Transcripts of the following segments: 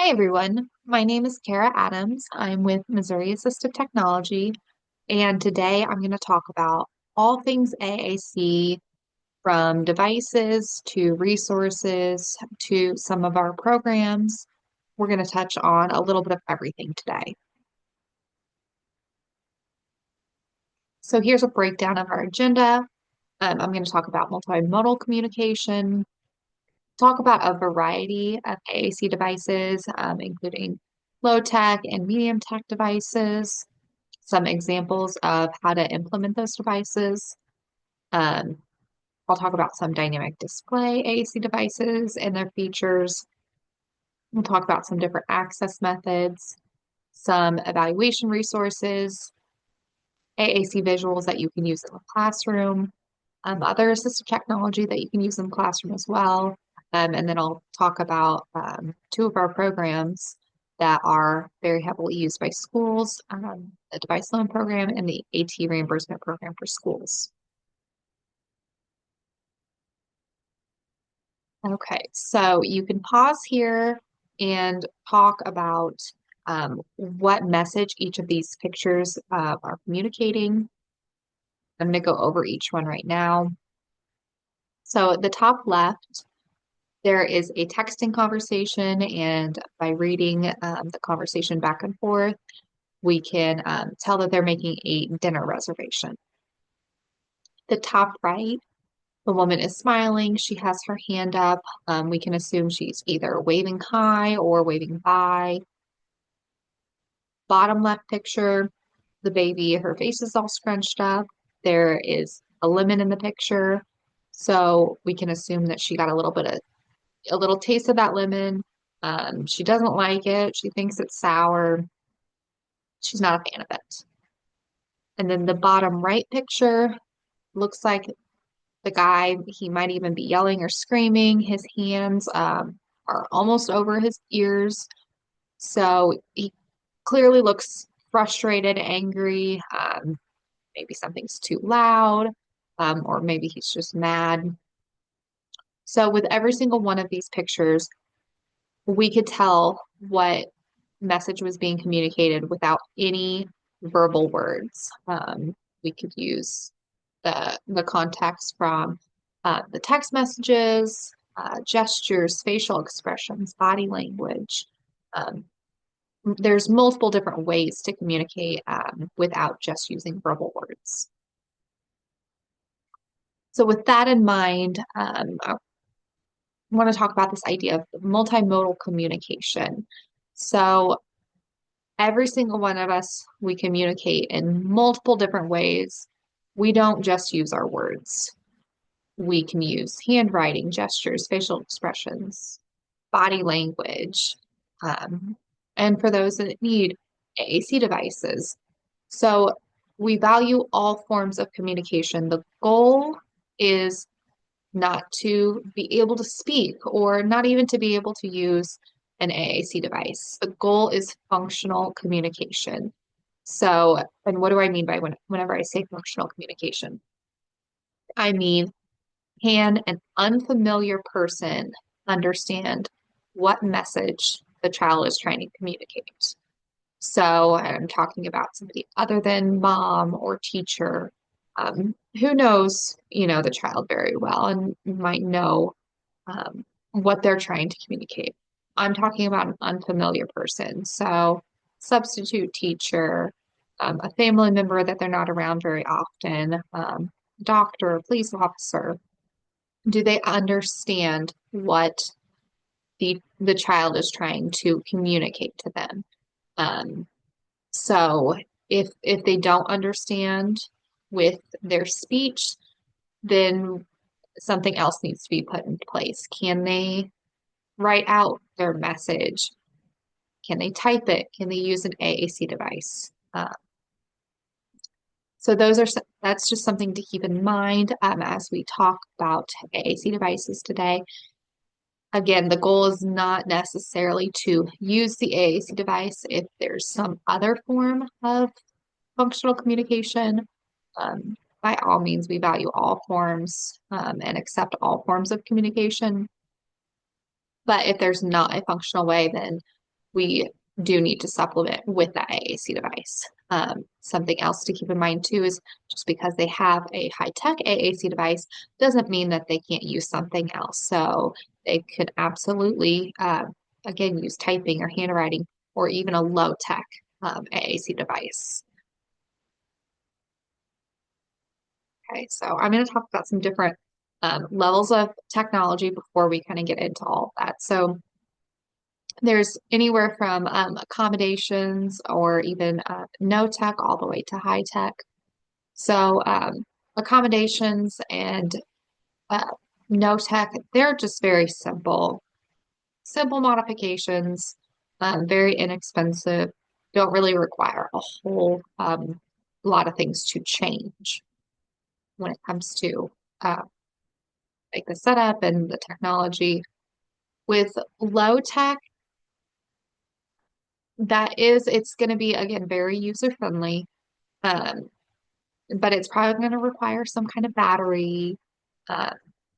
Hi, everyone. My name is Kara Adams. I'm with Missouri Assistive Technology, and today I'm going to talk about all things AAC from devices to resources to some of our programs. We're going to touch on a little bit of everything today. So here's a breakdown of our agenda. I'm going to talk about multimodal communication, talk about a variety of AAC devices, including low tech and medium tech devices, some examples of how to implement those devices. Um, I'll talk about some dynamic display AAC devices and their features. We'll talk about some different access methods, some evaluation resources, AAC visuals that you can use in the classroom, other assistive technology that you can use in the classroom as well. And then I'll talk about two of our programs that are very heavily used by schools, the device loan program and the AT reimbursement program for schools. Okay, so you can pause here and talk about what message each of these pictures are communicating. I'm going to go over each one right now. So at the top left, there is a texting conversation, and by reading the conversation back and forth, we can tell that they're making a dinner reservation. The top right, the woman is smiling. She has her hand up. We can assume she's either waving hi or waving bye. Bottom left picture, the baby, her face is all scrunched up. There is a lemon in the picture. So we can assume that she got a little taste of that lemon. She doesn't like it. She thinks it's sour. She's not a fan of it. And then the bottom right picture looks like the guy, he might even be yelling or screaming. His hands are almost over his ears. So he clearly looks frustrated, angry. Maybe something's too loud, or maybe he's just mad. So with every single one of these pictures, we could tell what message was being communicated without any verbal words. We could use the context from the text messages, gestures, facial expressions, body language. Um, there's multiple different ways to communicate without just using verbal words. So with that in mind, I want to talk about this idea of multimodal communication. So every single one of us, we communicate in multiple different ways. We don't just use our words. We can use handwriting, gestures, facial expressions, body language, um, and for those that need AAC devices. So we value all forms of communication. The goal is not to be able to speak or not even to be able to use an AAC device. The goal is functional communication. So, and what do I mean by whenever I say functional communication? I mean, can an unfamiliar person understand what message the child is trying to communicate? So I'm talking about somebody other than mom or teacher, who knows, the child very well and might know what they're trying to communicate. I'm talking about an unfamiliar person. So substitute teacher, a family member that they're not around very often, doctor, police officer. Do they understand what the child is trying to communicate to them? Um, so if they don't understand with their speech, then something else needs to be put in place. Can they write out their message? Can they type it? Can they use an AAC device? So that's just something to keep in mind as we talk about AAC devices today. Again, the goal is not necessarily to use the AAC device if there's some other form of functional communication. By all means, we value all forms and accept all forms of communication. But if there's not a functional way, then we do need to supplement with that AAC device. Something else to keep in mind too is just because they have a high-tech AAC device doesn't mean that they can't use something else. So they could absolutely, again, use typing or handwriting or even a low-tech AAC device. Okay, so I'm going to talk about some different levels of technology before we kind of get into all of that. So there's anywhere from accommodations or even no tech all the way to high tech. So accommodations and uh, no tech, they're just very simple modifications, very inexpensive, don't really require a whole lot of things to change when it comes to uh, like the setup and the technology. With low tech, it's going to be again very user friendly, um, but it's probably going to require some kind of battery, uh,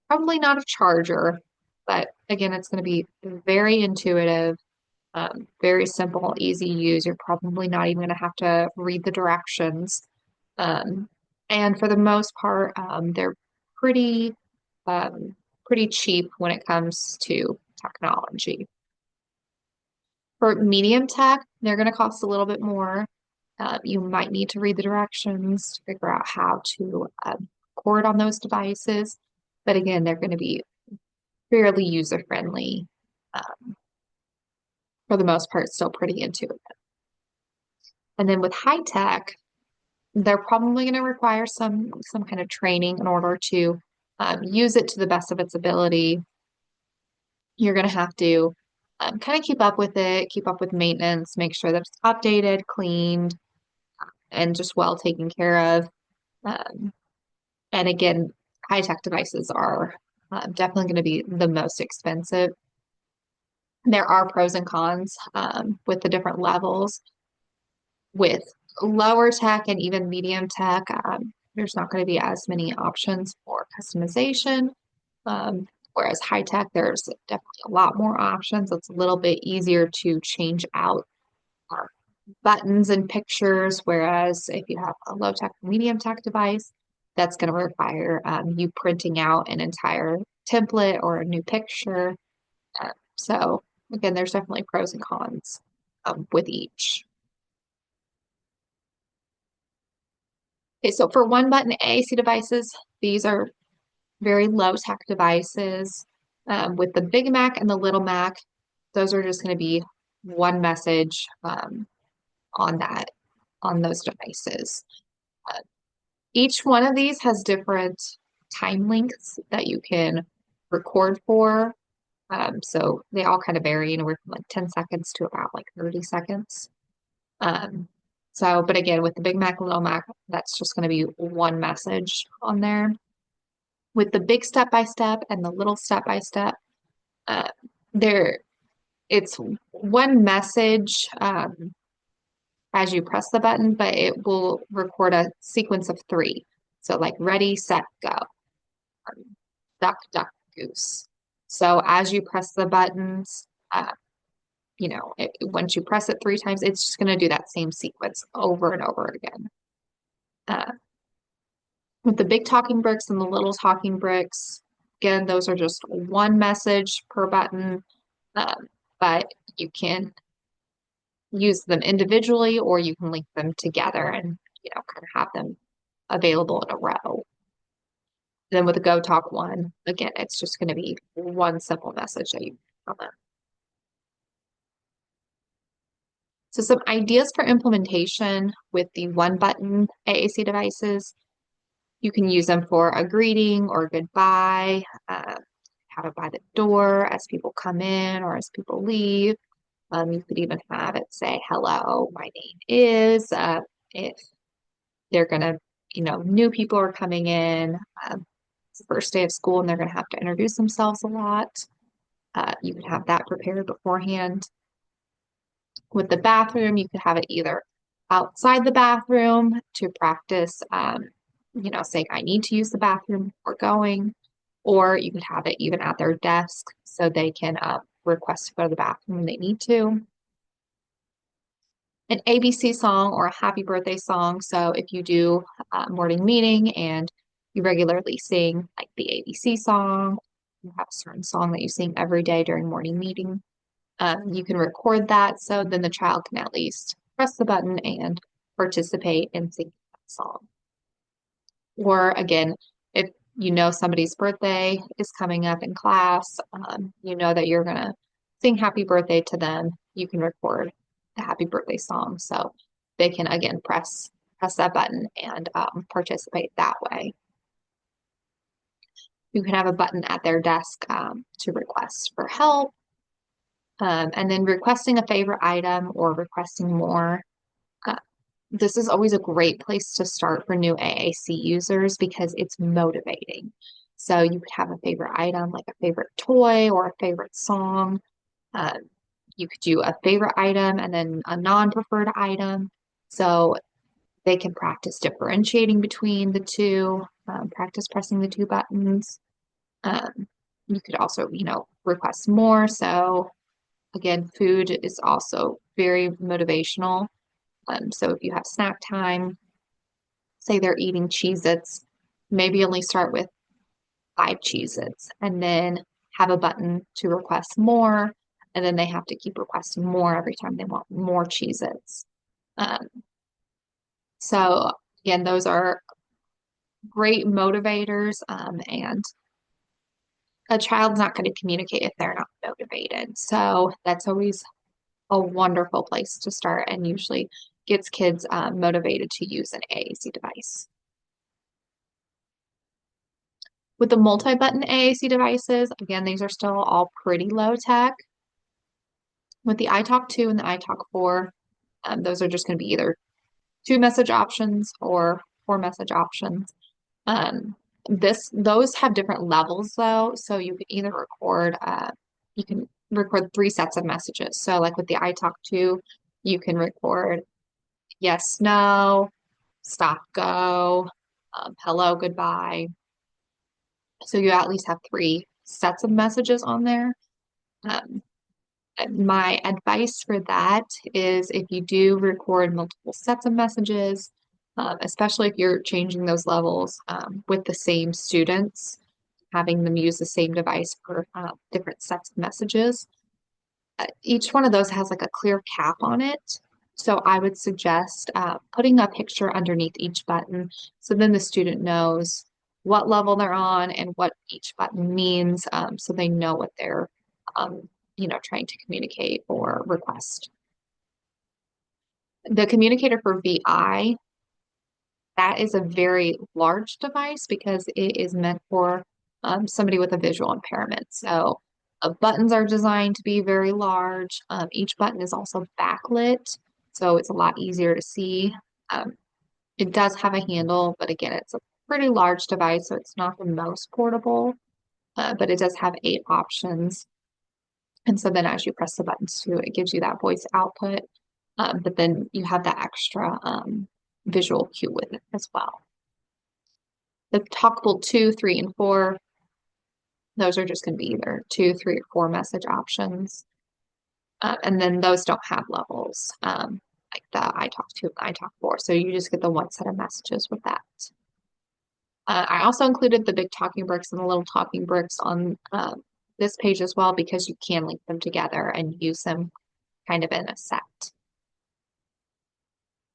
probably not a charger, but again, it's going to be very intuitive, very simple, easy to use. You're probably not even going to have to read the directions. Um, and for the most part, they're pretty, um, pretty cheap when it comes to technology. For medium tech, they're going to cost a little bit more. You might need to read the directions to figure out how to record on those devices. But again, they're going to be fairly user friendly. For the most part, still pretty intuitive. And then with high tech, they're probably going to require some kind of training in order to use it to the best of its ability. You're going to have to kind of keep up with it, keep up with maintenance, make sure that it's updated, cleaned, and just well taken care of. Um, and again, high tech devices are definitely going to be the most expensive. There are pros and cons with the different levels. With lower tech and even medium tech, there's not going to be as many options for customization. Whereas high tech, there's definitely a lot more options. It's a little bit easier to change out buttons and pictures. Whereas if you have a low tech, medium tech device, that's going to require you printing out an entire template or a new picture. So again, there's definitely pros and cons with each. Okay, so for one button AAC devices, these are very low tech devices. With the Big Mac and the Little Mac, those are just going to be one message on on those devices. Uh, each one of these has different time lengths that you can record for. So they all kind of vary anywhere from like 10 seconds to about like 30 seconds. Um, but again, with the Big Mac and Little Mac, that's just going to be one message on there. With the big step by step and the little step by step, uh, there it's one message as you press the button, but it will record a sequence of three. So like ready, set, go, duck, duck, goose. So as you press the buttons, once you press it three times, it's just going to do that same sequence over and over again. Uh, with the big talking bricks and the little talking bricks, again, those are just one message per button, but you can use them individually or you can link them together and, kind of have them available in a row. Then with the Go Talk one, again, it's just going to be one simple message that you tell them. So some ideas for implementation with the one button AAC devices. You can use them for a greeting or goodbye, have it by the door as people come in or as people leave. You could even have it say, hello, my name is, if they're going to, new people are coming in, it's the first day of school and they're going to have to introduce themselves a lot. You could have that prepared beforehand. With the bathroom, you could have it either outside the bathroom to practice, saying, I need to use the bathroom before going, or you could have it even at their desk so they can request to go to the bathroom when they need to. an ABC song or a happy birthday song. So if you do a morning meeting and you regularly sing like the ABC song, you have a certain song that you sing every day during morning meeting, you can record that so then the child can at least press the button and participate in singing that song. Or again, if you know somebody's birthday is coming up in class, you know that you're going to sing happy birthday to them, you can record the happy birthday song so they can again press that button and participate that way. You can have a button at their desk to request for help, and then requesting a favorite item or requesting more. Uh, this is always a great place to start for new AAC users because it's motivating. So you could have a favorite item, like a favorite toy or a favorite song. Um, you could do a favorite item and then a non-preferred item. So they can practice differentiating between the two, practice pressing the two buttons. Um, you could also, request more. So again, food is also very motivational. So if you have snack time, say they're eating Cheez-Its, maybe only start with 5 Cheez-Its and then have a button to request more. And then they have to keep requesting more every time they want more Cheez-Its. Um, so again, those are great motivators, and a child's not going to communicate if they're not motivated. So that's always a wonderful place to start and usually gets kids motivated to use an AAC device. With the multi-button AAC devices, again, these are still all pretty low tech. With the iTalk 2 and the iTalk 4, those are just going to be either 2 message options or 4 message options. Those have different levels though, so you can either you can record 3 sets of messages. So like with the iTalk 2, you can record yes, no, stop, go, hello, goodbye. So you at least have 3 sets of messages on there. Um, my advice for that is if you do record multiple sets of messages, especially if you're changing those levels with the same students, having them use the same device for different sets of messages. Each one of those has like a clear cap on it. So I would suggest putting a picture underneath each button so then the student knows what level they're on and what each button means, so they know what they're trying to communicate or request. The communicator for VI, that is a very large device because it is meant for somebody with a visual impairment. So buttons are designed to be very large. Each button is also backlit, so it's a lot easier to see. It does have a handle, but again, it's a pretty large device, so it's not the most portable, but it does have 8 options. And so then as you press the buttons too, it gives you that voice output, but then you have that extra visual cue with it as well. The talkable 2, 3, and 4, those are just going to be either 2, 3, or 4 message options. And then those don't have levels, like the iTalk 2 and iTalk 4. So you just get the 1 set of messages with that. I also included the big talking bricks and the little talking bricks on this page as well because you can link them together and use them kind of in a set.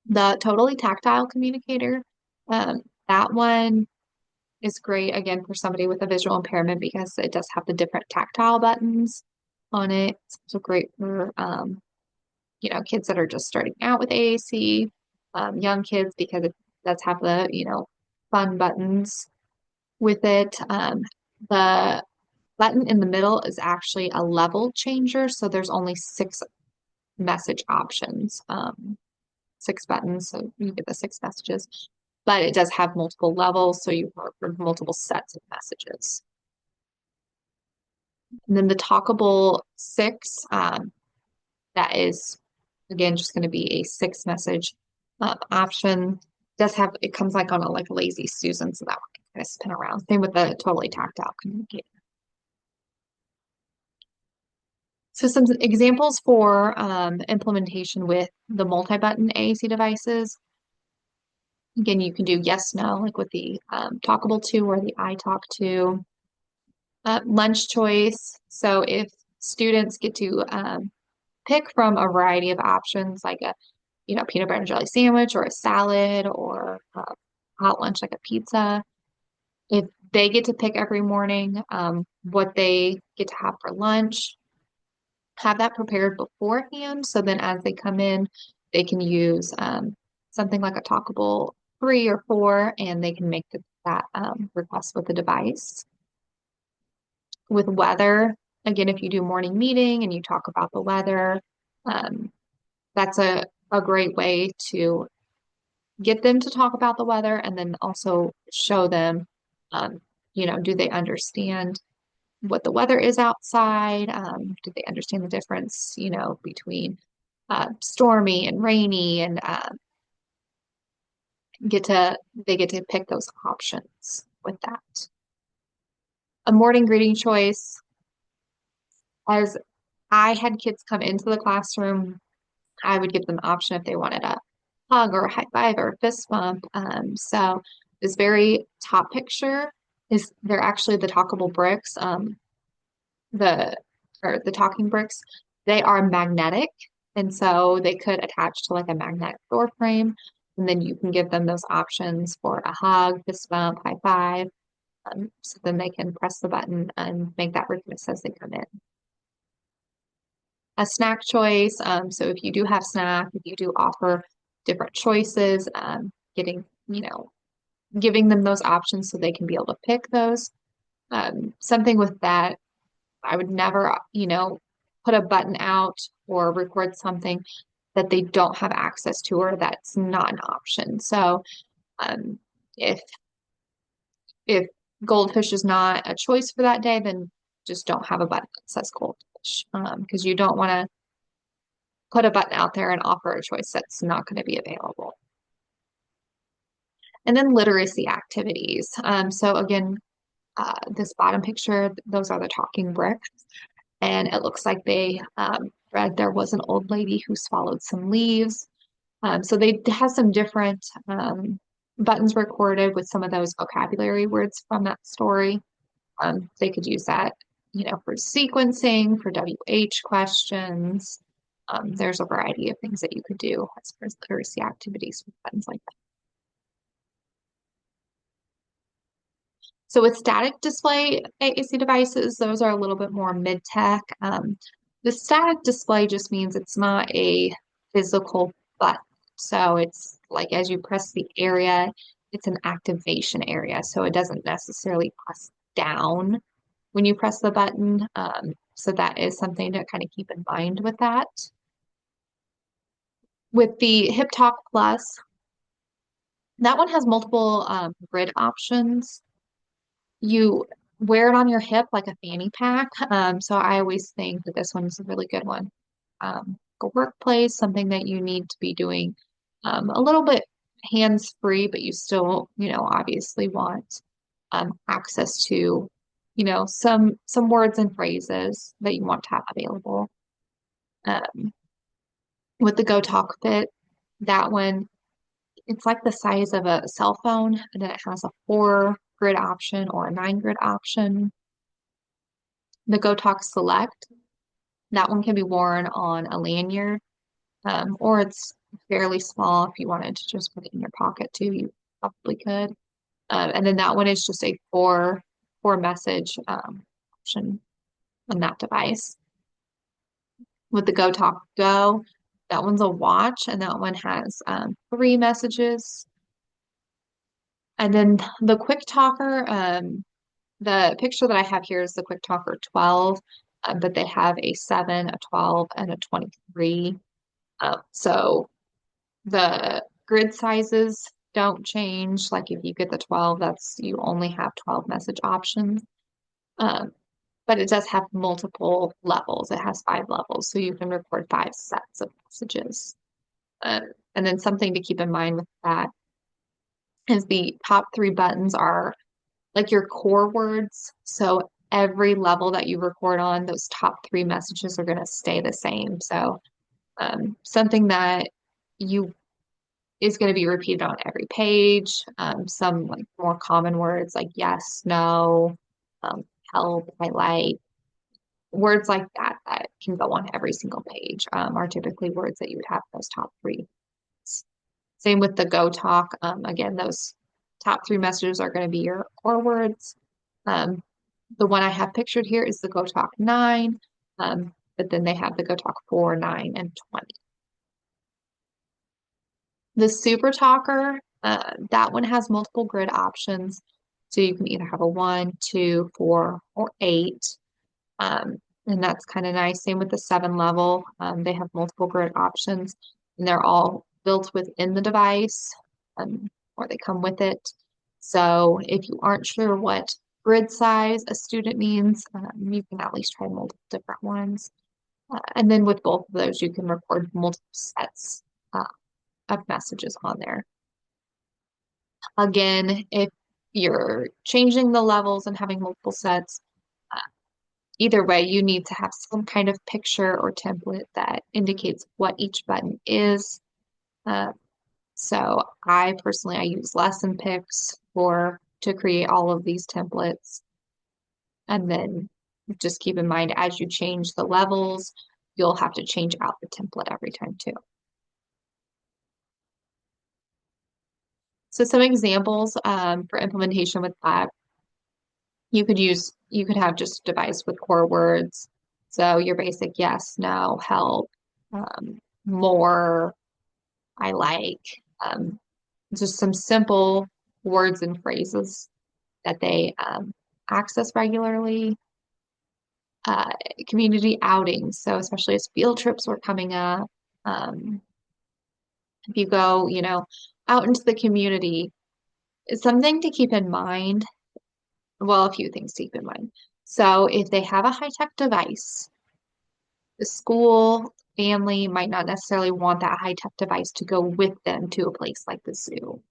The totally tactile communicator, that one is great again for somebody with a visual impairment because it does have the different tactile buttons on it. It's also great for kids that are just starting out with AAC, young kids because it does have the fun buttons with it. The button in the middle is actually a level changer, so there's only 6 message options, 6 buttons, so you get the 6 messages. But it does have multiple levels, so you have multiple sets of messages. And then the talkable 6, that is again just going to be a 6 message option. It comes like on a lazy Susan, so that one can kind of spin around. Same with the totally tactile communicator. So some examples for implementation with the multi-button AAC devices. Again, you can do yes, no, like with the talkable to or the I talk to. Lunch choice. So if students get to pick from a variety of options, like a peanut butter and jelly sandwich or a salad or hot lunch like a pizza. If they get to pick every morning what they get to have for lunch, have that prepared beforehand. So then as they come in, they can use something like a talkable 3 or 4, and they can make that request with the device. With weather, again, if you do morning meeting and you talk about the weather, um, that's a great way to get them to talk about the weather and then also show them, um, do they understand what the weather is outside? Do they understand the difference, between stormy and rainy and get to they get to pick those options with that. A morning greeting choice, as I had kids come into the classroom, I would give them the option if they wanted a hug or a high five or a fist bump. So this very top picture is they're actually the talkable bricks, the or the talking bricks. They are magnetic, and so they could attach to like a magnetic door frame, and then you can give them those options for a hug, fist bump, high five. So then they can press the button and make that request as they come in. A snack choice. So if you do have snack, if you do offer different choices, getting, giving them those options so they can be able to pick those. Something with that, I would never, put a button out or record something that they don't have access to or that's not an option. So um, if if goldfish is not a choice for that day, then just don't have a button that says goldfish because you don't want to put a button out there and offer a choice that's not going to be available. And then literacy activities. So again, this bottom picture, those are the talking bricks. And it looks like they read there was an old lady who swallowed some leaves. So they have some different buttons recorded with some of those vocabulary words from that story. They could use that, for sequencing, for WH questions. There's a variety of things that you could do as far as literacy activities with buttons like that. So with static display AAC devices, those are a little bit more mid-tech. The static display just means it's not a physical button. So it's like as you press the area, it's an activation area. So it doesn't necessarily press down when you press the button. So that is something to kind of keep in mind with that. With the Hip Talk Plus, that one has multiple grid options. You wear it on your hip like a fanny pack. So I always think that this one's a really good one. A workplace, something that you need to be doing a little bit hands-free, but you still, obviously want access to, some words and phrases that you want to have available. With the Go Talk Fit, that one, it's like the size of a cell phone, and then it has a 4 grid option or a 9 grid option. The Go Talk Select, that one can be worn on a lanyard, or it's fairly small if you wanted to just put it in your pocket too, you probably could. And then that one is just a four message option on that device. With the Go Talk Go, that one's a watch, and that one has 3 messages. And then the Quick Talker, the picture that I have here is the Quick Talker 12, but they have a 7, a 12, and a 23. So the grid sizes don't change. Like if you get the 12, you only have 12 message options. But it does have multiple levels. It has 5 levels, so you can record 5 sets of messages. And then something to keep in mind with that is the top 3 buttons are like your core words. So every level that you record on, those top three messages are going to stay the same. So something that you is going to be repeated on every page. Some like more common words like yes, no, um, help, I like. Words like that that can go on every single page are typically words that you would have those top three. Same with the go talk. Again, those top three messages are going to be your core words. Um, the one I have pictured here is the go talk 9, but then they have the go talk 4, 9, and 20. The super talker, that one has multiple grid options. So you can either have a 1, 2, 4, or 8. Um, and that's kind of nice. Same with the 7 level. They have multiple grid options and they're all built within the device, or they come with it. So if you aren't sure what grid size a student needs, you can at least try multiple different ones. And then with both of those, you can record multiple sets uh, of messages on there. Again, if you're changing the levels and having multiple sets, uh, either way, you need to have some kind of picture or template that indicates what each button is. Uh, so I use lesson pics to create all of these templates. And then just keep in mind as you change the levels, you'll have to change out the template every time too. So some examples for implementation with that, you could have just a device with core words. So your basic yes, no, help, more, I like, just some simple words and phrases that they access regularly. Community outings. So especially as field trips were coming up, um, if you go, out into the community, it's something to keep in mind. Well, a few things to keep in mind. So if they have a high-tech device, the school family might not necessarily want that high-tech device to go with them to a place like the zoo.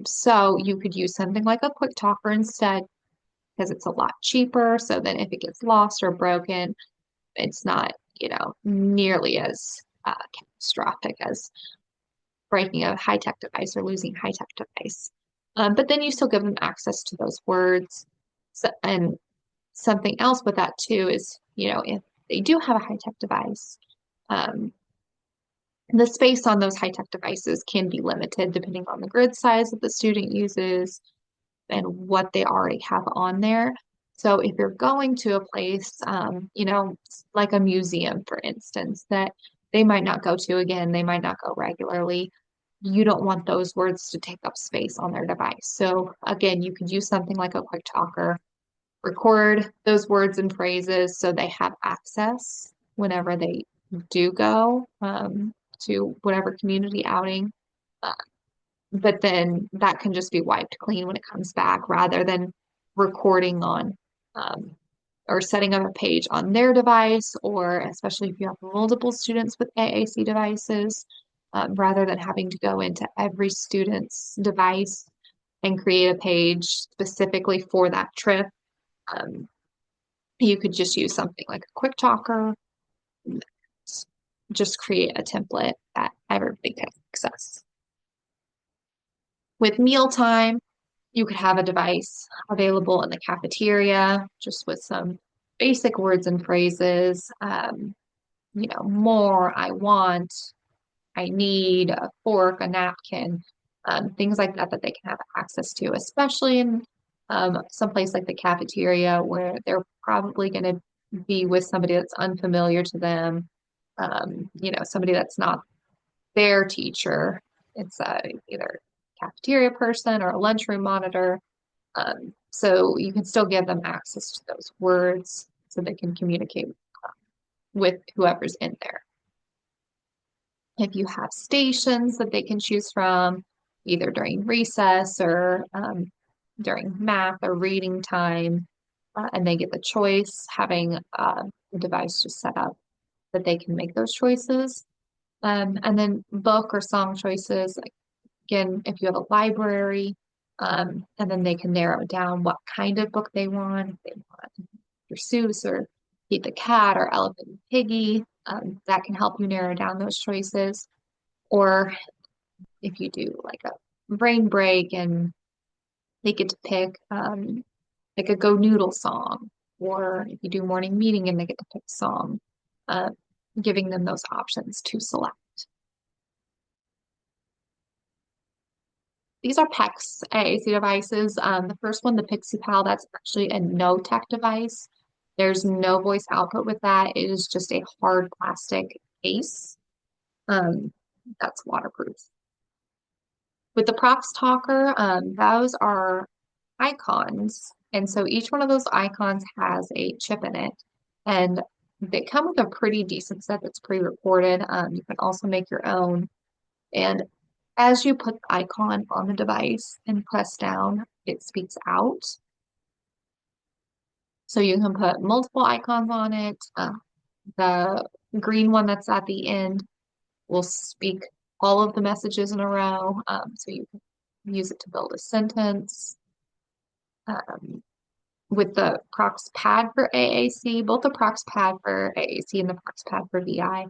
So you could use something like a quick talker instead because it's a lot cheaper. So then if it gets lost or broken, it's not, nearly as catastrophic as breaking a high-tech device or losing a high-tech device. But then you still give them access to those words. So, and something else with that too is, if they do have a high-tech device, um, the space on those high-tech devices can be limited depending on the grid size that the student uses and what they already have on there. So if you're going to a place, like a museum, for instance, that they might not go to again, they might not go regularly, you don't want those words to take up space on their device. So again, you could use something like a quick talker, record those words and phrases so they have access whenever they do go to whatever community outing. Uh, but then that can just be wiped clean when it comes back rather than recording on um, or setting up a page on their device, or especially if you have multiple students with AAC devices, rather than having to go into every student's device and create a page specifically for that trip. Um, you could just use something like a quick talker, just create a template that everybody can access. With mealtime, you could have a device available in the cafeteria just with some basic words and phrases, more, I want, I need, a fork, a napkin, things like that that they can have access to, especially in someplace like the cafeteria where they're probably going to be with somebody that's unfamiliar to them, somebody that's not their teacher. It's either cafeteria person or a lunchroom monitor. So you can still give them access to those words so they can communicate with whoever's in there. If you have stations that they can choose from, either during recess or during math or reading time, and they get the choice, having the device just set up that they can make those choices. And then book or song choices, again, if you have a library, And then they can narrow down what kind of book they want. If they want Dr. Seuss or Pete the Cat or Elephant and Piggy, that can help you narrow down those choices. Or if you do like a brain break and they get to pick like a Go Noodle song, or if you do morning meeting and they get to pick a song, uh, giving them those options to select. These are PEX AAC devices. The first one, the Pixie Pal, that's actually a no tech device. There's no voice output with that. It is just a hard plastic case um, that's waterproof. With the Prox Talker, those are icons. And so each one of those icons has a chip in it. And they come with a pretty decent set that's pre-recorded. You can also make your own. And as you put the icon on the device and press down, it speaks out. So you can put multiple icons on it. The green one that's at the end will speak all of the messages in a row. So you can use it to build a sentence. Um, with the Prox Pad for AAC, both the Prox Pad for AAC and the Prox Pad for VI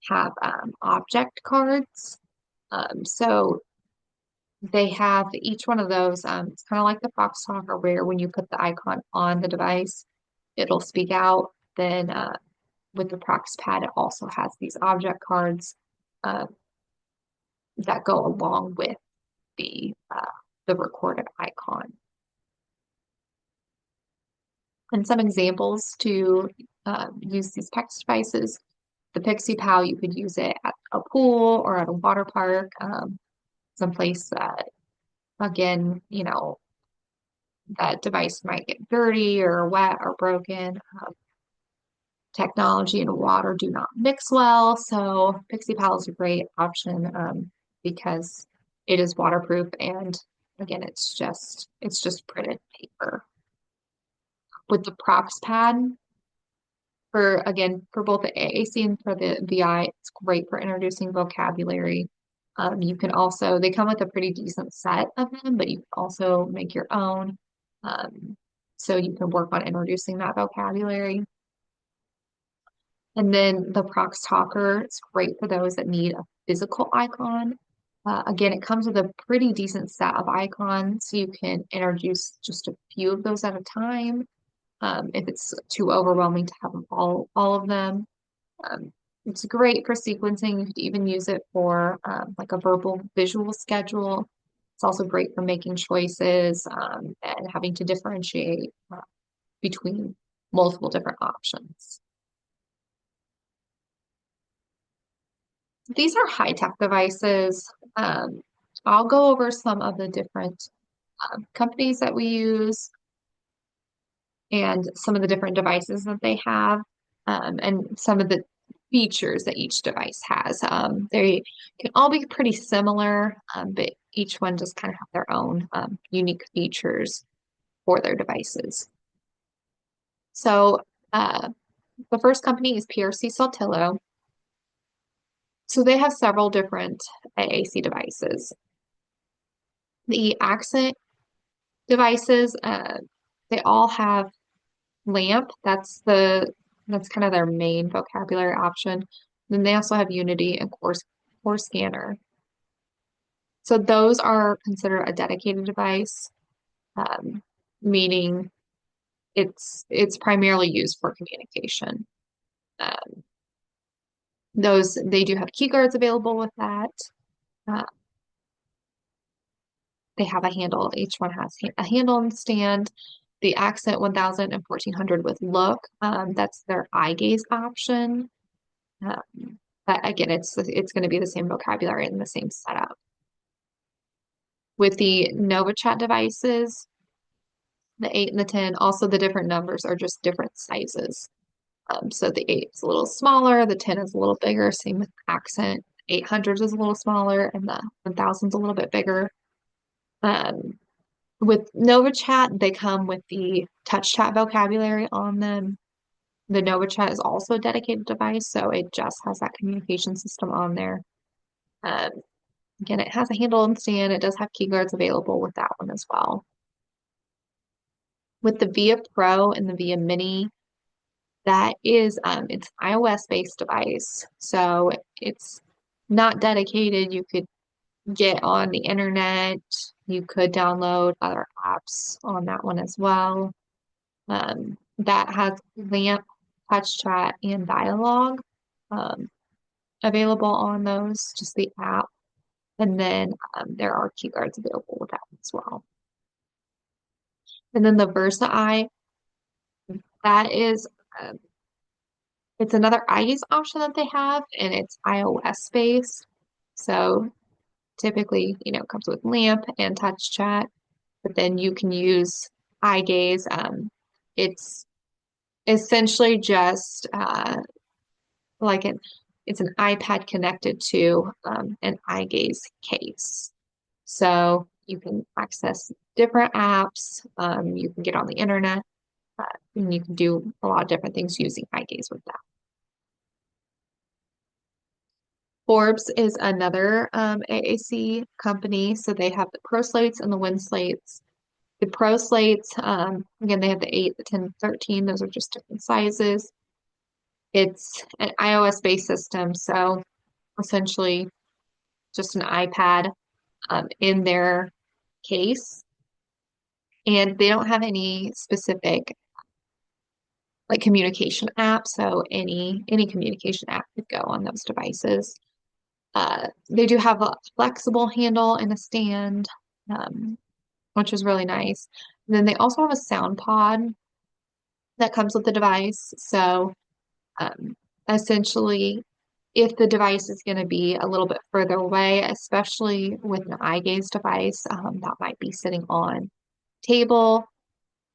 have object cards. So they have each one of those. It's kind of like the Prox Talker, where when you put the icon on the device, it'll speak out. Then with the Prox Pad, it also has these object cards uh, that go along with the recorded icon. And some examples to use these PEX devices. The Pixie Pal, you could use it at a pool or at a water park, someplace that, again, that device might get dirty or wet or broken. Technology and water do not mix well, so Pixie Pal is a great option because it is waterproof and again, it's just printed paper. With the Prox Pad, for both the AAC and for the VI, it's great for introducing vocabulary. You can also, they come with a pretty decent set of them, but you can also make your own. So you can work on introducing that vocabulary. And then the Prox Talker, it's great for those that need a physical icon. Again, it comes with a pretty decent set of icons. So you can introduce just a few of those at a time. If it's too overwhelming to have all of them. It's great for sequencing. You could even use it for like a verbal visual schedule. It's also great for making choices and having to differentiate between multiple different options. These are high-tech devices. I'll go over some of the different companies that we use and some of the different devices that they have, and some of the features that each device has. They can all be pretty similar, but each one just kind of have their own unique features for their devices. So the first company is PRC Saltillo. So they have several different AAC devices. The accent devices, they all have LAMP. That's kind of their main vocabulary option. Then they also have Unity and Core Scanner. So those are considered a dedicated device, meaning it's primarily used for communication. Those they do have key guards available with that. Uh, they have a handle. Each one has a handle and stand. The Accent 1000 and 1400 with Look, that's their eye gaze option. But again, it's going to be the same vocabulary and the same setup. With the NovaChat devices, the 8 and the 10, also the different numbers are just different sizes. So the 8 is a little smaller, the 10 is a little bigger, same with Accent. 800 is a little smaller, and the 1000 is a little bit bigger. With NovaChat, they come with the touch chat vocabulary on them. The NovaChat is also a dedicated device, so it just has that communication system on there. Um, Again, it has a handle and stand. It does have key guards available with that one as well. With the Via Pro and the Via Mini, that is it's an iOS based device. So it's not dedicated. You could get on the internet. You could download other apps on that one as well. That has lamp, touch chat, and dialogue um, available on those, just the app. And then there are key guards available with that as well. And then the Versa Eye, that is it's another eye gaze option that they have, and it's iOS based. So typically, it comes with lamp and touch chat, but then you can use eye gaze. It's essentially just like it's an iPad connected to an eye gaze case. So you can access different apps. You can get on the internet, and you can do a lot of different things using eye gaze with that. Forbes is another AAC company. So they have the Pro Slates and the Win Slates. The Pro Slates, again, they have the 8, the 10, 13. Those are just different sizes. It's an iOS-based system, so essentially just an iPad in their case. And they don't have any specific like communication app, so any communication app could go on those devices. They do have a flexible handle and a stand, which is really nice. And then they also have a sound pod that comes with the device. So um, essentially, if the device is going to be a little bit further away, especially with an eye gaze device, that might be sitting on table,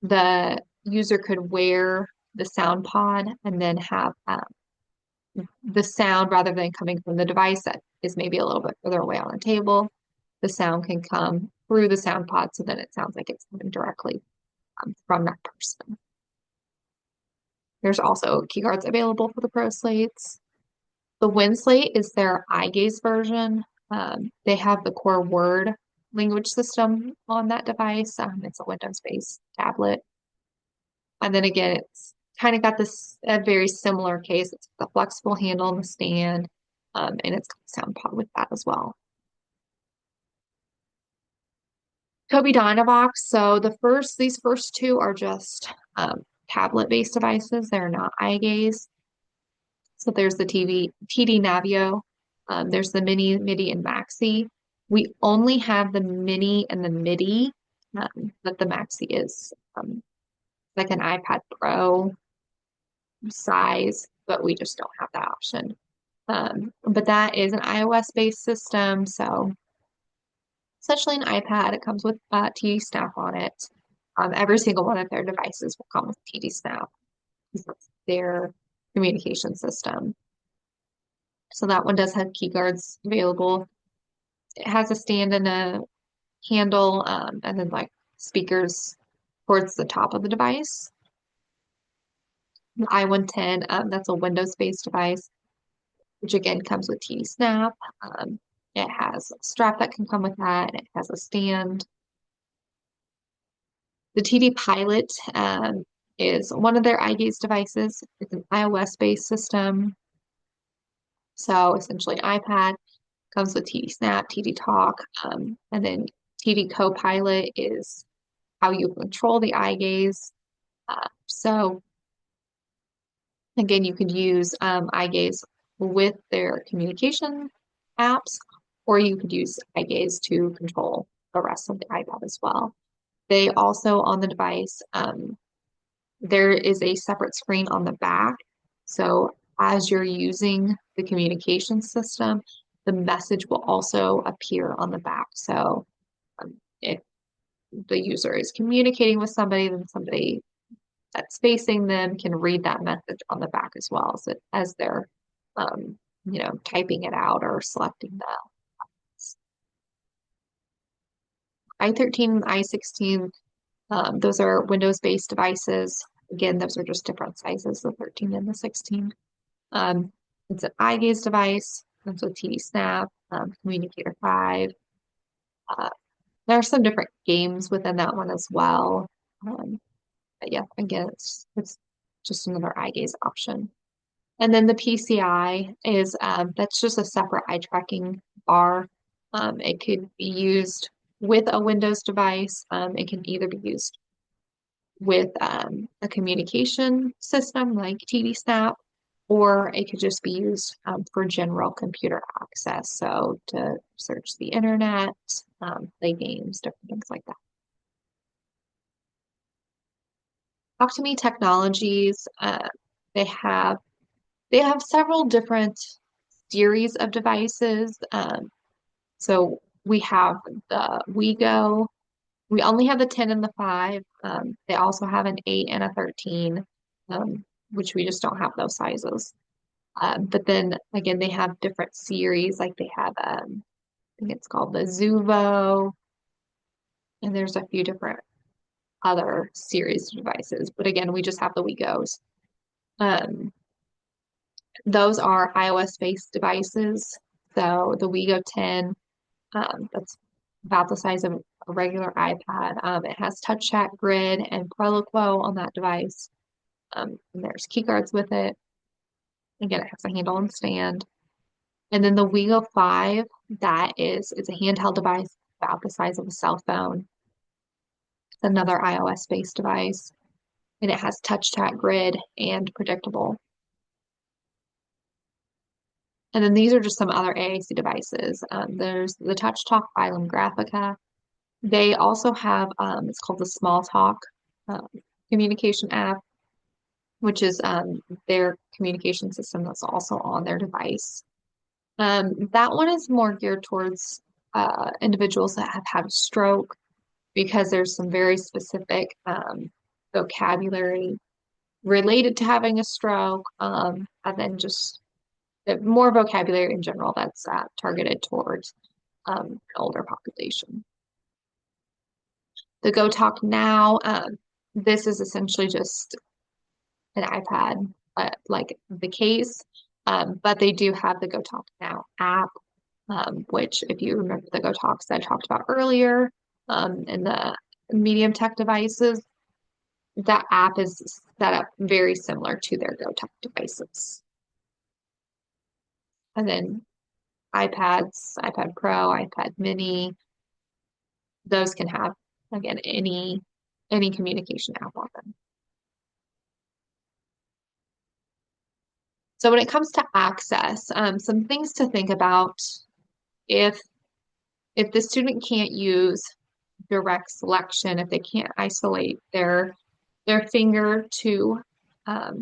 the user could wear the sound pod and then have the sound rather than coming from the device that is maybe a little bit further away on the table. The sound can come through the sound pod, so then it sounds like it's coming directly from that person. There's also key guards available for the Pro Slates. The Win Slate is their eye gaze version. They have the core word language system on that device. It's a Windows-based tablet. And then again, it's kind of got this a very similar case. It's the flexible handle and the stand, and it's got a sound pod with that as well. Tobii Dynavox. So these first two are just tablet-based devices. They're not eye gaze. So there's the TD Navio. There's the Mini, MIDI, and Maxi. We only have the Mini and the MIDI, but the Maxi is like an iPad Pro size, but we just don't have that option. But that is an iOS-based system, so essentially an iPad. It comes with TD Snap on it. Every single one of their devices will come with TD Snap because that's their communication system. So that one does have key guards available. It has a stand and a handle, and then like speakers towards the top of the device. The i110, that's a Windows-based device, which again comes with TD Snap. It has a strap that can come with that. It has a stand. The TD Pilot is one of their eye gaze devices. It's an iOS-based system. So essentially an iPad comes with TD Snap, TD Talk, and then TD Copilot is how you control the eye gaze. So again, you could use eye gaze with their communication apps, or you could use eye gaze to control the rest of the iPad as well. They also on the device, there is a separate screen on the back. So as you're using the communication system, the message will also appear on the back. So if the user is communicating with somebody, then somebody that's facing them can read that message on the back as well, so as they're typing it out or selecting the i13 and i16. Those are Windows-based devices. Again, those are just different sizes, the 13 and the 16. It's an eye gaze device, comes with TD Snap, Communicator 5. Uh, there are some different games within that one as well. Um, but yeah, again, it's just another eye gaze option. And then the PCI is that's just a separate eye tracking bar. It could be used with a Windows device. It can either be used with a communication system like TD Snap, or it could just be used for general computer access. So to search the internet, play games, different things like that. Talk to Me Technologies, they have they have several different series of devices. So we have the WeGo. We only have the 10 and the 5. They also have an 8 and a 13, which we just don't have those sizes. But then again, they have different series. Like they have, I think it's called the Zuvo, and there's a few different other series of devices. But again, we just have the WeGos. Um, those are iOS-based devices. So the WeGo 10, that's about the size of a regular iPad. It has touch chat grid and Proloquo on that device. And there's key guards with it. Again, it has a handle and stand. And then the Wego 5, it's a handheld device about the size of a cell phone. It's another iOS-based device. And it has touch chat grid and predictable. And then these are just some other AAC devices. There's the Touch Talk Phylum Graphica. They also have, it's called the Small Talk uh, communication app, which is their communication system that's also on their device. That one is more geared towards individuals that have had a stroke because there's some very specific vocabulary related to having a stroke, and then just more vocabulary in general that's targeted towards an older population. The Go Talk Now, this is essentially just an iPad, like the case, but they do have the Go Talk Now app, which if you remember the Go Talks I talked about earlier, in the medium tech devices, that app is set up very similar to their Go Talk devices. And then iPads, iPad Pro, iPad Mini, those can have, again, any communication app on them. So when it comes to access, some things to think about if if the student can't use direct selection, if they can't isolate their finger to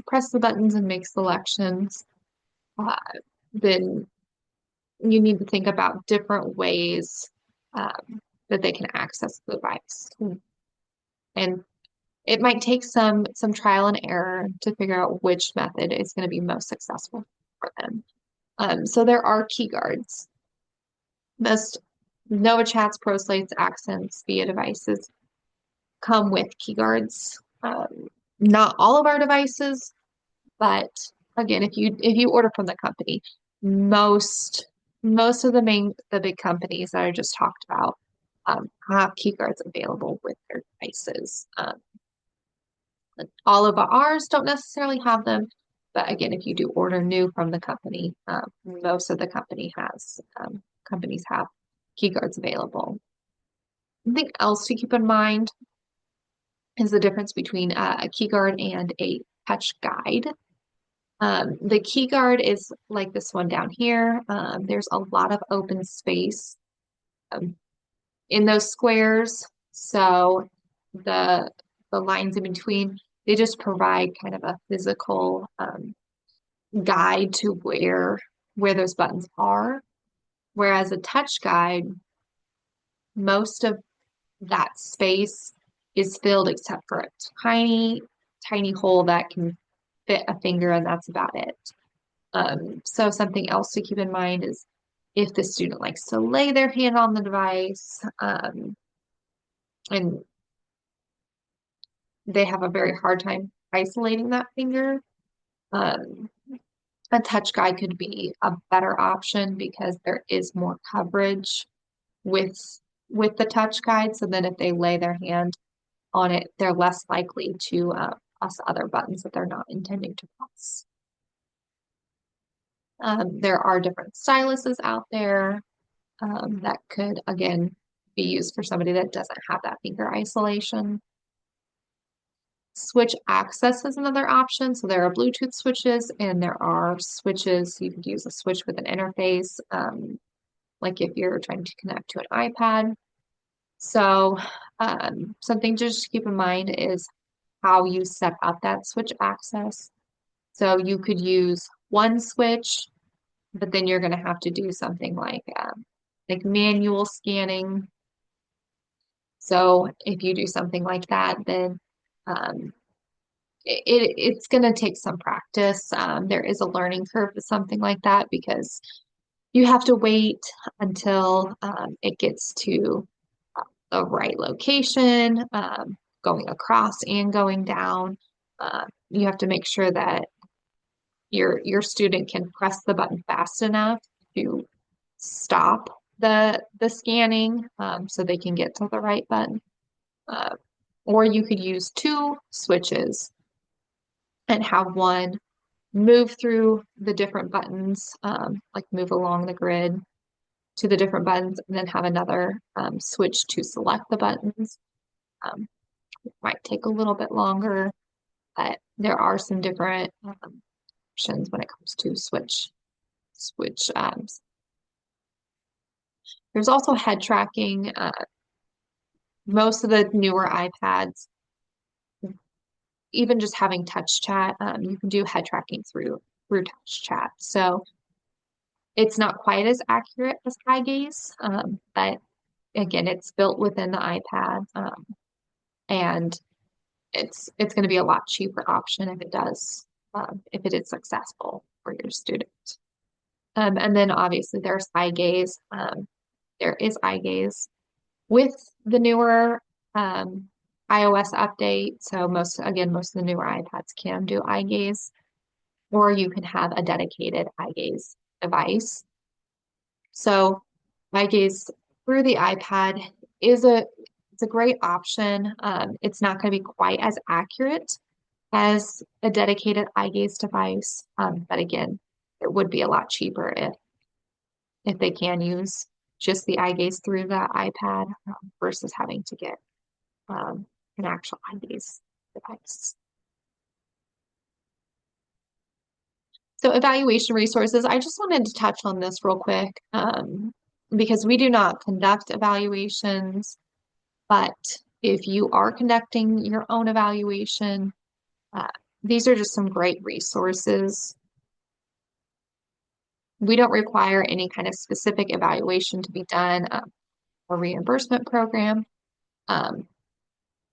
press the buttons and make selections, uh, then you need to think about different ways that they can access the device. And it might take some trial and error to figure out which method is going to be most successful for them. So there are key guards. Most NovaChats, ProSlates, Accents, via devices come with key guards. Not all of our devices, but again, if you order from the company, most of the big companies that I just talked about have key guards available with their devices. All of ours don't necessarily have them, but again, if you do order new from the company, most of the companies have key guards available. Something else to keep in mind is the difference between a key guard and a touch guide. The key guard is like this one down here. There's a lot of open space um, in those squares. So the the lines in between, they just provide kind of a physical guide to where those buttons are. Whereas a touch guide, most of that space is filled except for a tiny hole that can fit a finger, and that's about it. So something else to keep in mind is if the student likes to lay their hand on the device, and they have a very hard time isolating that finger, um, A touch guide could be a better option because there is more coverage with with the touch guide. So then if they lay their hand on it, they're less likely to press other buttons that they're not intending to press. There are different styluses out there that could, again, be used for somebody that doesn't have that finger isolation. Switch access is another option. So there are Bluetooth switches and there are switches. You could use a switch with an interface, like if you're trying to connect to an iPad. So something to just keep in mind is how you set up that switch access. So you could use one switch, but then you're going to have to do something like manual scanning. So if you do something like that, then um, it's going to take some practice. There is a learning curve with something like that because you have to wait until it gets to the right location, going across and going down. You have to make sure that your student can press the button fast enough to stop the scanning so they can get to the right button. Uh, or you could use two switches and have one move through the different buttons, like move along the grid to the different buttons, and then have another switch to select the buttons. Um, it might take a little bit longer, but there are some different options when it comes to switch. There's also head tracking. Most of the newer iPads, even just having touch chat, you can do head tracking through touch chat. So it's not quite as accurate as eye gaze, but again, it's built within the iPad, and it's going to be a lot cheaper option if it is successful for your student. And then obviously there's eye gaze. There is eye gaze with the newer iOS update. So most of the newer iPads can do eye gaze, or you can have a dedicated eye gaze device. So eye gaze through the iPad is it's a great option. It's not going to be quite as accurate as a dedicated eye gaze device, but again, it would be a lot cheaper if they can use just the eye gaze through the iPad versus having to get an actual eye gaze device. So evaluation resources, I just wanted to touch on this real quick because we do not conduct evaluations, but if you are conducting your own evaluation, uh, these are just some great resources. We don't require any kind of specific evaluation to be done or reimbursement program, um,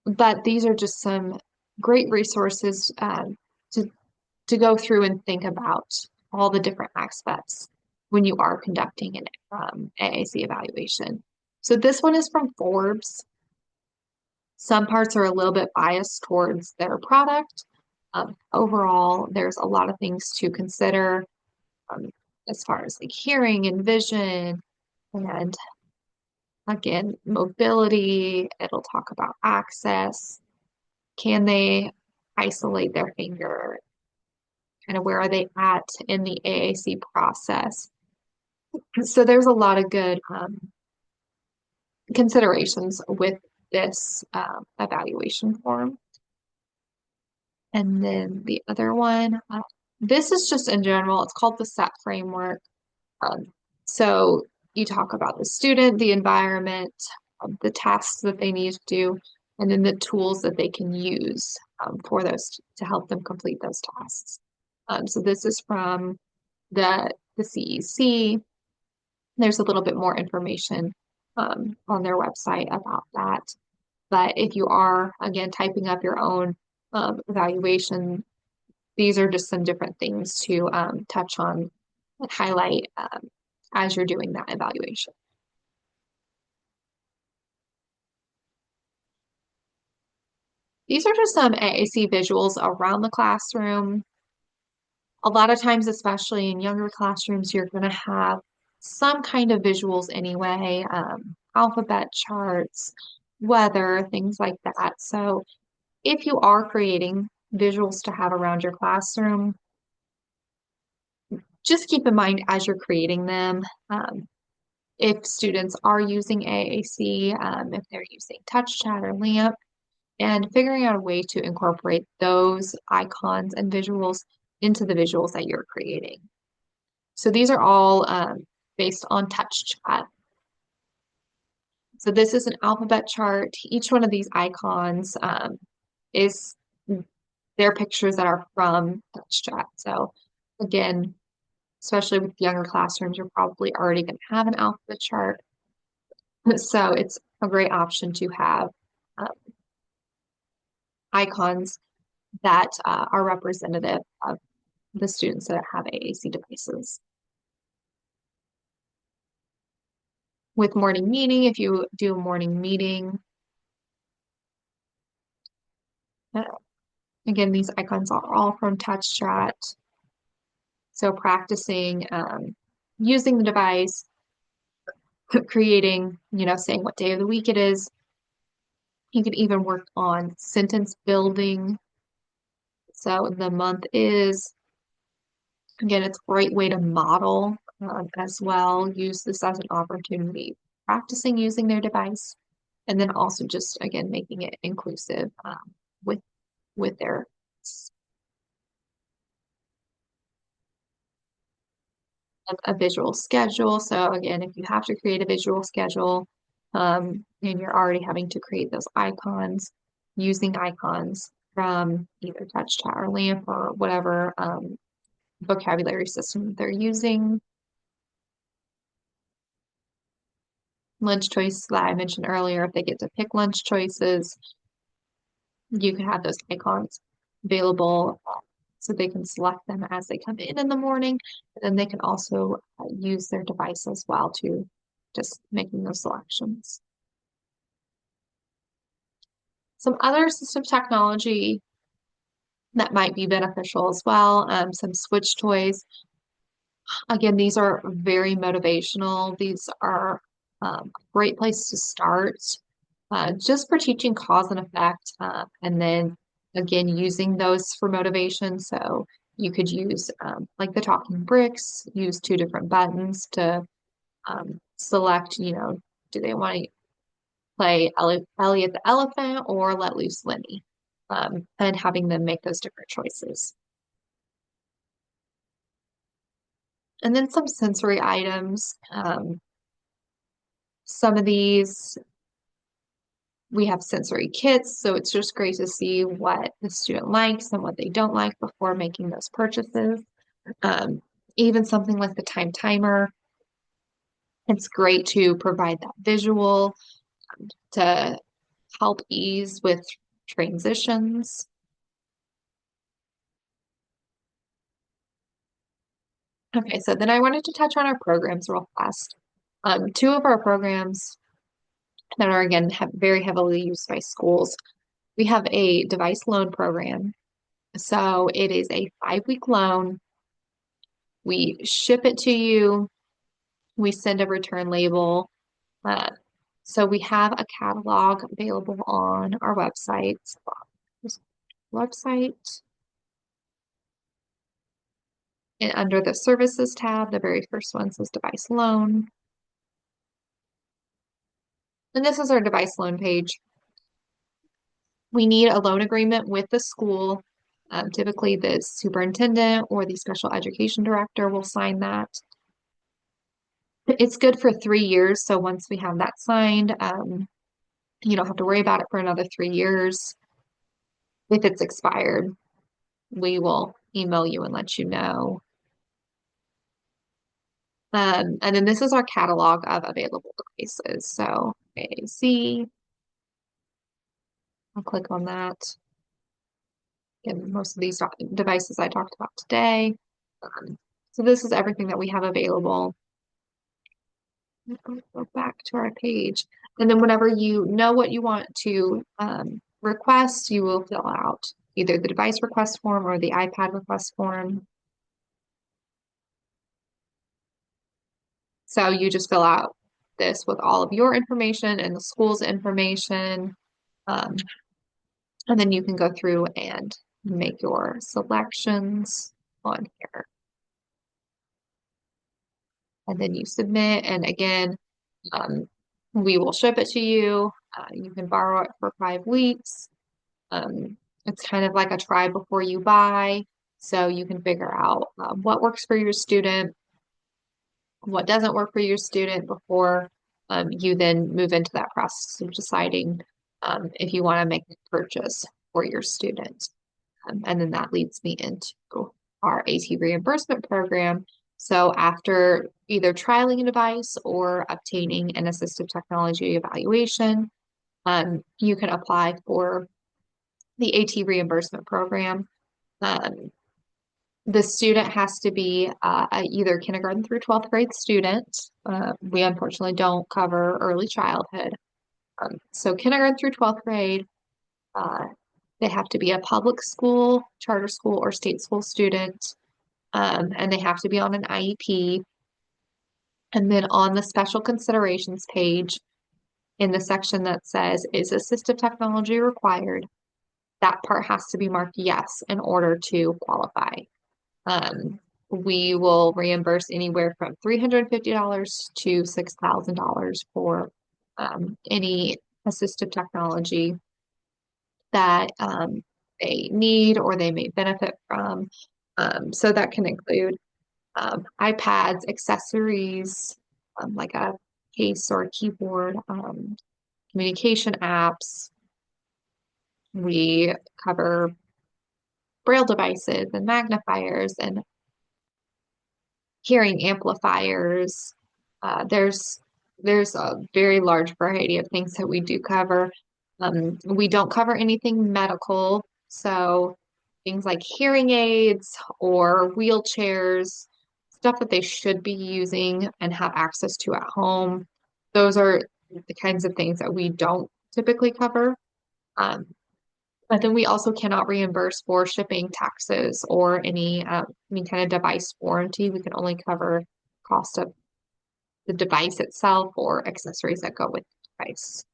but these are just some great resources to to go through and think about all the different aspects when you are conducting an AAC evaluation. So this one is from Forbes. Some parts are a little bit biased towards their product. Overall, there's a lot of things to consider um, as far as like hearing and vision and again, mobility. It'll talk about access. Can they isolate their finger? Kind of where are they at in the AAC process? So there's a lot of good considerations with this evaluation form. And then the other one, this is just in general, it's called the SET framework. Um, so you talk about the student, the environment, the tasks that they need to do, and then the tools that they can use for those to help them complete those tasks. So this is from the CEC. There's a little bit more information on their website about that. But if you are, again, typing up your own evaluation, these are just some different things to touch on and highlight as you're doing that evaluation. These are just some AAC visuals around the classroom. A lot of times, especially in younger classrooms, you're going to have some kind of visuals anyway, alphabet charts, weather, things like that. So if you are creating visuals to have around your classroom, just keep in mind as you're creating them, if students are using AAC, if they're using touch chat or LAMP, and figuring out a way to incorporate those icons and visuals into the visuals that you're creating. So these are all based on touch chat. So this is an alphabet chart. Each one of these icons is their pictures that are from touch chat. So again, especially with younger classrooms, you're probably already going to have an alphabet chart. So it's a great option to have uh, icons that are representative of the students that have AAC devices. With morning meeting, if you do a morning meeting, uh, again, these icons are all from touch chat. So practicing using the device, creating, saying what day of the week it is. You could even work on sentence building. So the month is, again, it's a great way to model as well. Use this as an opportunity, practicing using their device, and then also just, again, making it inclusive with their a visual schedule. So again, if you have to create a visual schedule and you're already having to create those icons, using icons from either TouchChat or LAMP or whatever vocabulary system they're using. Lunch choices that I mentioned earlier, if they get to pick lunch choices, you can have those icons available so they can select them as they come in the morning. And then they can also use their device as well to just making those selections. Some other system technology that might be beneficial as well, some switch toys. Again, these are very motivational. These are a great place to start just for teaching cause and effect. And then again, using those for motivation. So you could use like the talking bricks, use two different buttons to select, do they want to play Elliot the elephant or let loose Lenny? And having them make those different choices. And then some sensory items. Some of these, we have sensory kits, so it's just great to see what the student likes and what they don't like before making those purchases. Even something like the time timer, it's great to provide that visual to help ease with transitions. Okay, so then I wanted to touch on our programs real fast. Two of our programs that are, again, very heavily used by schools. We have a device loan program. So it is a 5-week loan. We ship it to you. We send a return label. Uh, so we have a catalog available on our website. And under the services tab, the very first one says device loan. And this is our device loan page. We need a loan agreement with the school. Typically, the superintendent or the special education director will sign that. It's good for 3 years. So once we have that signed, you don't have to worry about it for another 3 years. If it's expired, we will email you and let you know. And then this is our catalog of available devices. So AAC, I'll click on that. And most of these devices I talked about today. So this is everything that we have available. Go back to our page. And then whenever you know what you want to request, you will fill out either the device request form or the iPad request form. So you just fill out this with all of your information and the school's information. Um, and then you can go through and make your selections on here. And then you submit. And again, um, we will ship it to you. You can borrow it for 5 weeks. It's kind of like a try before you buy. So you can figure out what works for your student, what doesn't work for your student before you then move into that process of deciding if you want to make a purchase for your student. And then that leads me into our AT reimbursement program. So after either trialing a device or obtaining an assistive technology evaluation, you can apply for the AT reimbursement program. Um, the student has to be either kindergarten through 12th grade student. We unfortunately don't cover early childhood. So kindergarten through 12th grade, uh, they have to be a public school, charter school, or state school student, and they have to be on an IEP. And then on the special considerations page, in the section that says, is assistive technology required? That part has to be marked yes in order to qualify. Um, we will reimburse anywhere from $350 to $6,000 for any assistive technology that they need or they may benefit from. So that can include iPads, accessories, like a case or a keyboard, communication apps. We cover braille devices and magnifiers and hearing amplifiers. There's a very large variety of things that we do cover. We don't cover anything medical, so things like hearing aids or wheelchairs, stuff that they should be using and have access to at home. Those are the kinds of things that we don't typically cover. But then we also cannot reimburse for shipping, taxes, or any kind of device warranty. We can only cover cost of the device itself or accessories that go with the device.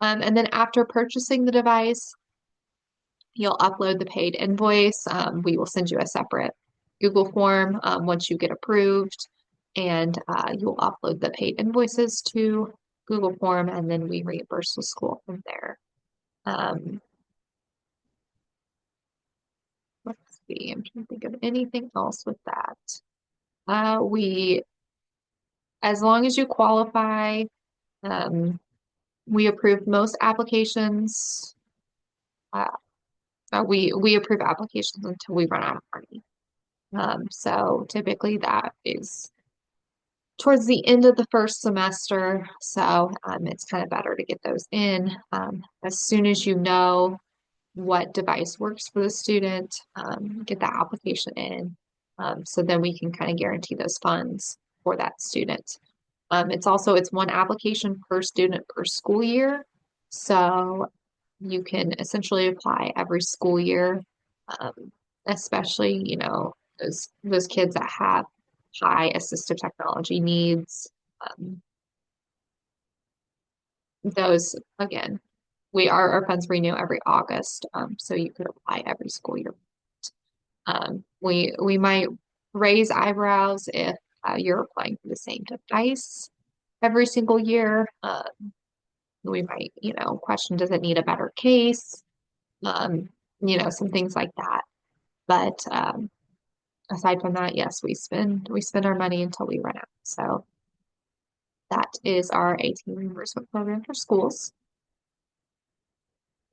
And then after purchasing the device, you'll upload the paid invoice. We will send you a separate Google form once you get approved, and you'll upload the paid invoices to Google form, and then we reimburse the school from there. Let's see, I'm trying to think of anything else with that. We, as long as you qualify, um, we approve most applications. Uh, we approve applications until we run out of money. So typically that is towards the end of the first semester. So it's kind of better to get those in as soon as you know what device works for the student, get that application in. So then we can kind of guarantee those funds for that student. It's one application per student per school year. So you can essentially apply every school year, um, especially, those kids that have high assistive technology needs. Um, those, again, our funds renew every August, so you could apply every school year. We might raise eyebrows if you're applying for the same device every single year. We might, question, does it need a better case? Some things like that. But aside from that, yes, we spend our money until we run out. So that is our AT reimbursement program for schools.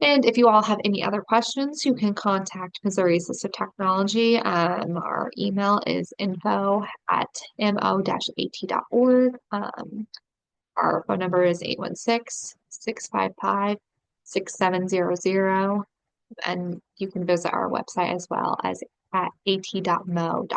And if you all have any other questions, you can contact Missouri Assistive Technology. Our email is info@mo-at.org. Our phone number is 816-655-6700. And you can visit our website as well as at at.mo.gov.